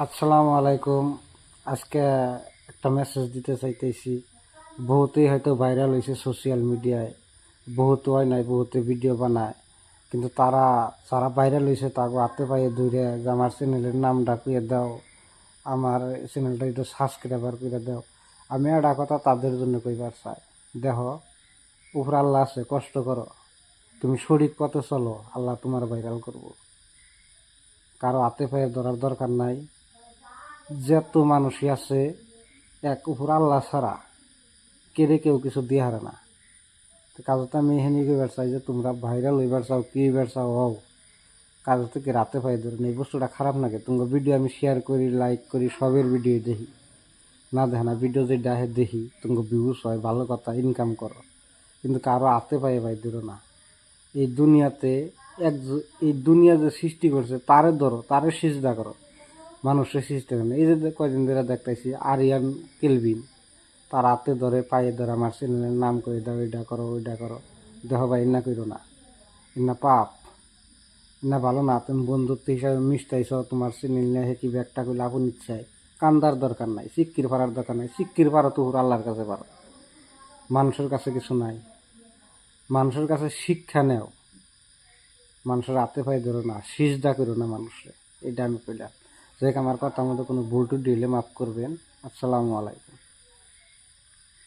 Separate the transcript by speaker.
Speaker 1: আসসালামু আলাইকুম। আজকে একটা মেসেজ দিতে চাইতেছি। বহুতেই হয়তো ভাইরাল হয়েছে সোশ্যাল মিডিয়ায়, বহুত হয় নাই, বহুতে ভিডিও বানায়, কিন্তু তারা যারা ভাইরাল হয়েছে তাকে হাতে পায়ে ধরে যে আমার চ্যানেলের নামটা কুয়ে দাও, আমার চ্যানেলটা একটু সাবস্ক্রাইবার করে দাও। আমি একটা কথা তাদের জন্য কইবার চাই, দেখো, উপর আল্লাহ আছে, কষ্ট করো, তুমি সঠিক পথে চলো, আল্লাহ তোমার ভাইরাল করবো। কারো হাতে পায়ে ধরার দরকার নাই। যত মানুষই আছে, এক উপর আল্লাহ ছাড়া কেউ কিছু দিয়ে হারে না। কাজতে আমি এখানে কইবার চাই যে তোমরা ভাইরাল হইবার চাও, কি হইবার চাও হও, কাজ থেকে রাতে পাই ধরুন এই বস্তুটা খারাপ নাকি? তোমার ভিডিও আমি শেয়ার করি, লাইক করি, সবের ভিডিও দেখি, না দেখে না ভিডিও যে ডাহে দেখি, তোমার ভিউজ হয়, ভালো কথা, ইনকাম করো, কিন্তু কারো হাতে পায়ে ভাই ধরো না। এই দুনিয়াতে এই দুনিয়া যে সৃষ্টি করছে তারে ধরো, তারে সিজদা করো, মানুষের সিস্টেম নেই। এই যে কয়দিন ধরে দেখতেছি আরিয়ান কেলভিন, তার হাতে ধরে পায়ে ধরে আমার চ্যানেলের নাম করে দাও, এটা করো ওইটা করো। দেখো ভাই, ইন্না করো না, ইন্না পাপ, ইন্না ভালো না। তুমি বন্ধুত্ব হিসাবে মিশতেছ, তোমার চ্যানেল নিয়ে কি একটা করলে আপন ইচ্ছায় কান্দার দরকার নাই, সিক্কির পাড়ার দরকার নাই। সিক্কির পাড়া তো আল্লাহর কাছে পারো, মানুষের কাছে কিছু নাই। মানুষের কাছে শিক্ষা নেও, মানুষের হাতে পায়ে ধরো না, সিজদা করো না মানুষের। এটা আমি কইলাম। যে আমার কথা মতো কোনো ভুল টুটি হলে মাফ করবেন। আসসালামু আলাইকুম।